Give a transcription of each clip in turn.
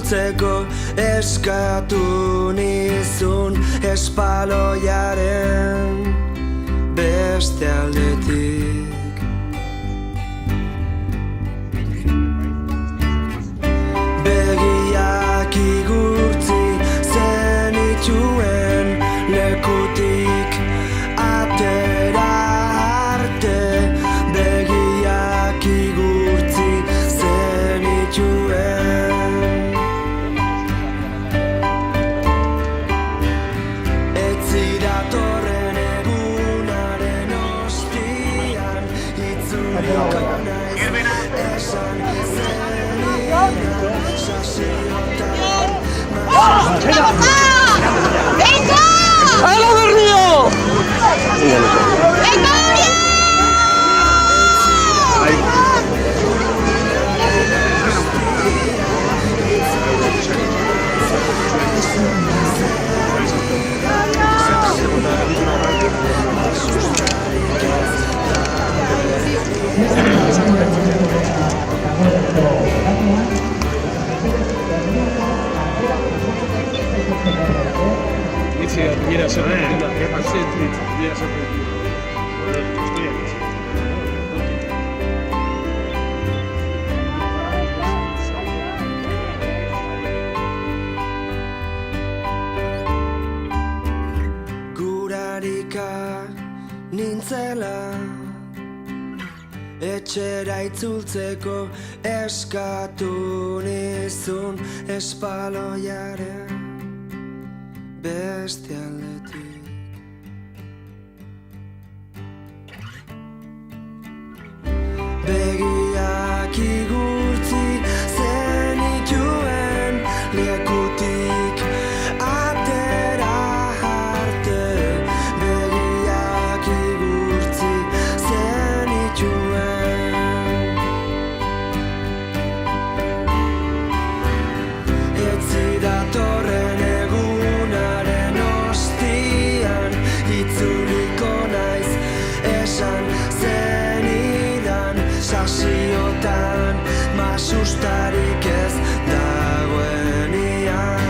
itzultzeko eskatu nizun espaloiaren beste aldetik. Begiak igurtzi zenituen lekutik atera arte, begiak igurtzi zenituen. Ez ziratorren egunaren ostian itzuliko naiz esan zenidan sasiotan ¡Venga! ¡Hala Berrio! ¡Venga! Viene a ser Gurarika nintzela etxera itzultzeko eskatu nizun espaloiaren beste aldetik. Begiak igurtzi zenituen lekutik atera arte, begiak igurtzi zenituen. Ez ziratorren egunaren ostian itzuliko naiz esan zenidan sasiotan masustarik ez dagoenian.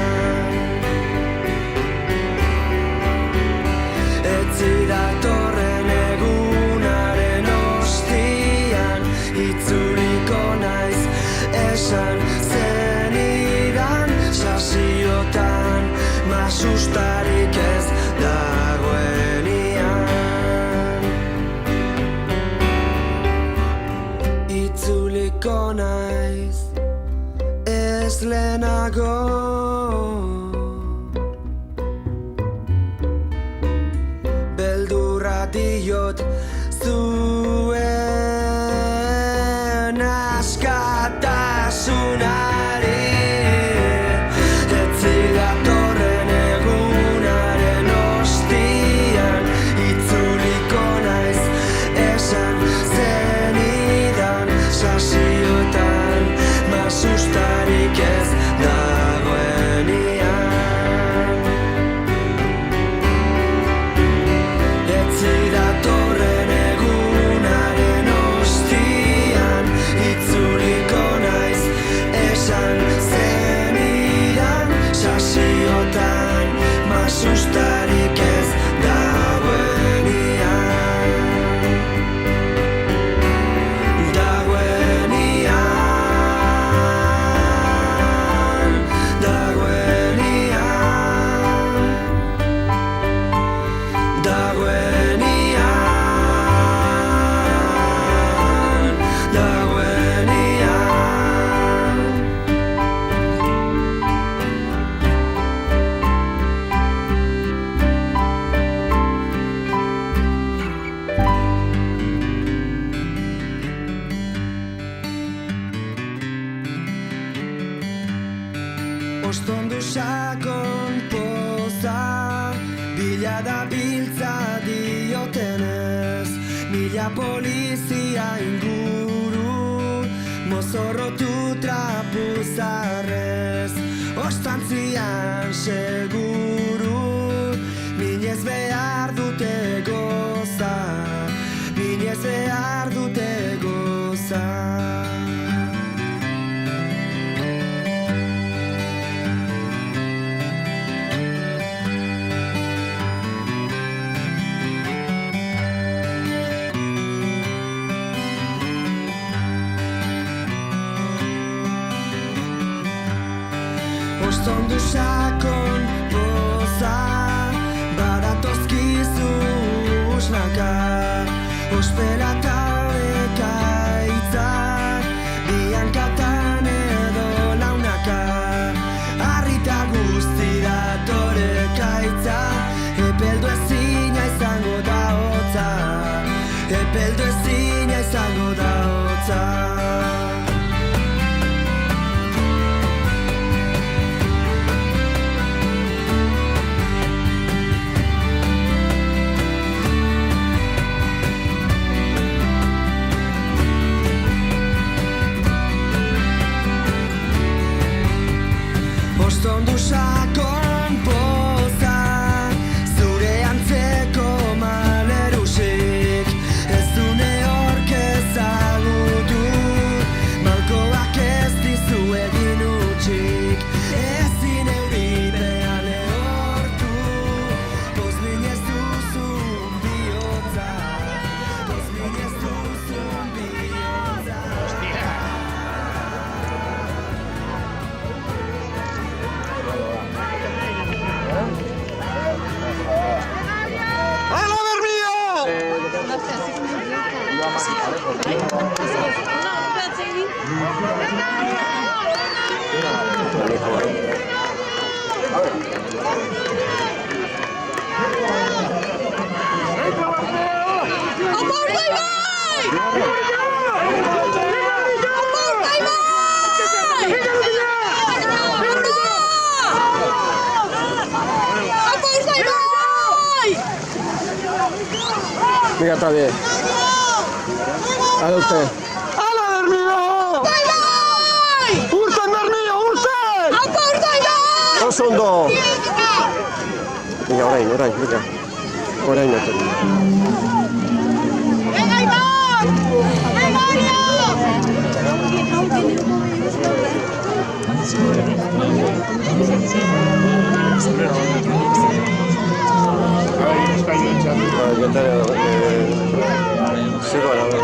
Ez ziratorren egunaren ostian itzuliko naiz esan zenidan sasiotan masustarik ez dagoenian. Itzuliko naiz ez lehenago, beldurra diot zuen askatasunari. Ez ziratorren egunaren ostian itzuliko naiz esan zenidan sasiotan masustarik ez dagoenian. Ez ziratorren egunaren ostian itzuliko naiz esan zenidan sasiotan masustarik ez dagoenian. Ostondu sakon poza bila dabiltza diotenez, mila polizia inguru mozorrotu trapuzarrez. Ostantzian seguru minez behar dute goza, minez behar dute goza. Ostondu sakon poza, badatozkizu usnaka, ospela eta ekaitzak, biankatan edo launaka, harrita guzti datore ekaitza, epeldu ezina izango da hotza, epeldu ezina izango da hotza. Ostondu sakon poza, zure antzeko malerusik, ez dune hork ezagutu, malkoak ez dizu egin utxik, ezin euripean lehortu, pozmin ez duzun bihotza, pozmin ez duzun bihotza. ¡Hala, Bermío! Mira, está bien. Hale usted. ¡Hala, Bermío! ¡Urten, Bermío, urten! Oso ondo. Venga, orain, venga. Orain arte. Venga, Iván! Venga, Sí, bueno, a ver, va.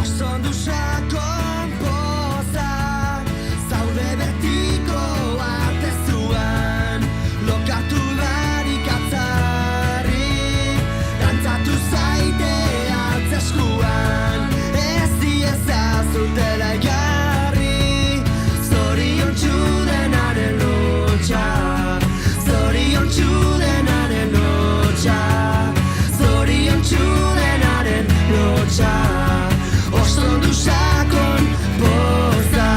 Ostondu sakon poza, zaude betiko atezuan, lokatu barik atzarri, dantzatu zaite atzeskuan, ez diezazutela egarri, zoriontsu denaren lotxa, zoriontsu denaren lotxa, zoriontsu denaren lotxa. Ostondu sakon poza.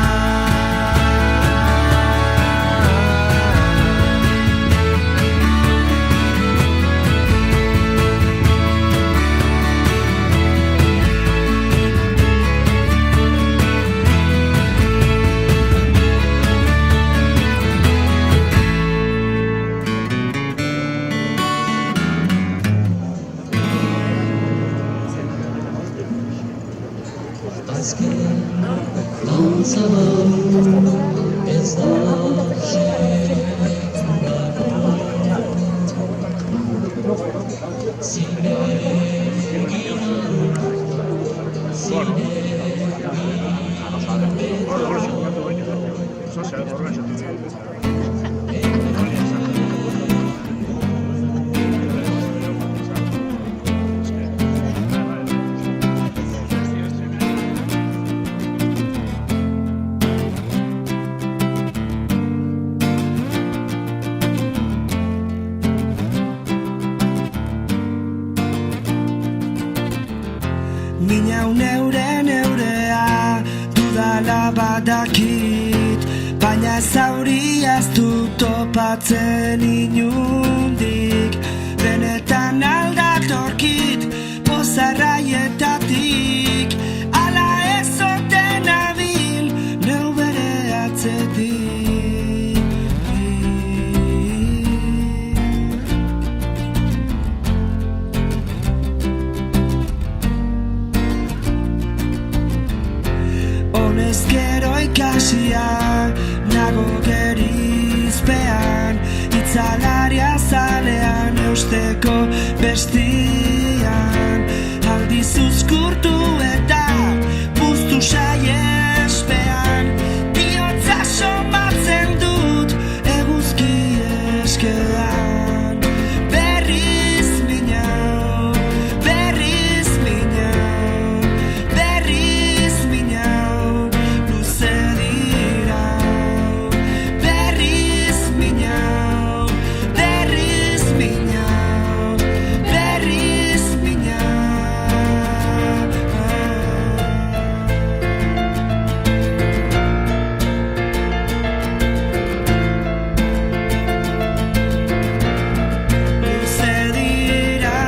Mina neurea dudala badakit, baina zauria ez dut topatzen inundik, benetan aldatorkit pozarraietatik, ala ez oten abil neu bere atzetik. dago gerizpean, itzalaria zalean eusteko bestian. Aldiz uzkurtu eta puztu saiespean, bihotza somatzen dut eguzki eskean. Berriz minau, berriz minau, berriz minau, luze dira. Berriz minau, berriz minau, berriz minau. Luze dira.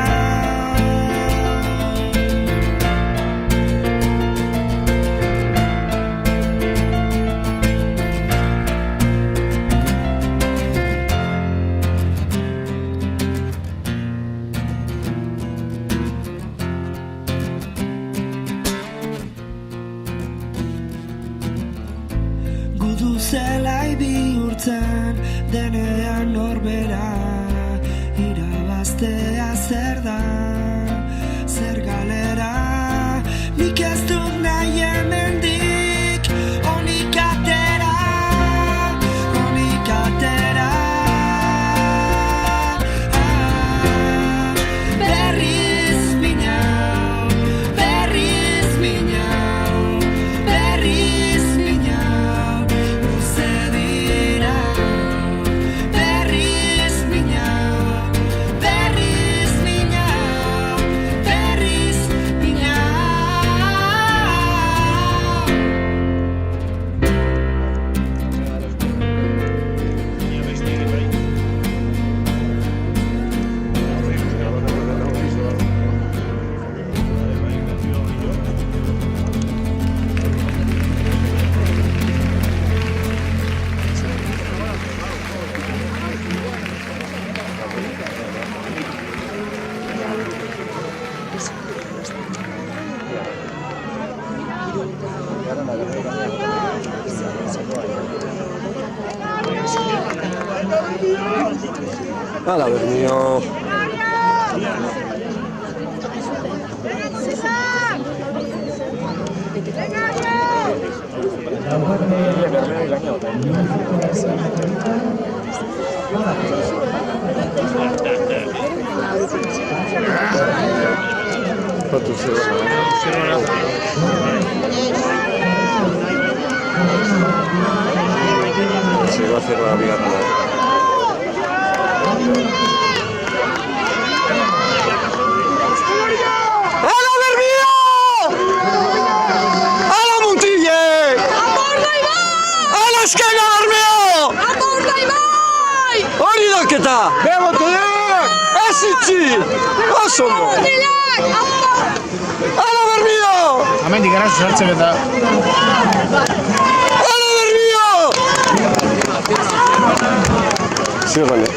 Gudu zelai bihurtzen denean norbera, irabaztea zer da, zer galera. Nik ez dut nahi hemendik onik atera, onik atera. Berriz minau, berriz minau, berriz minau, luze dira. Berriz minau, berriz minau, berriz minau. Hala, Bermio. Se va a hacer la bigarra. ¡Hala, Bermio! ¡Hala, Montille! Aporta Ibai! ¡Hala, Eskena, Bermio! Aporta Ibai! Hori daketa! Begoteak! Ez itxi! Oso ondo! Mutilak! ¡Hala, Bermio! Hemendik gara susartzen eta ¡Hala, Bermio! Zirrane.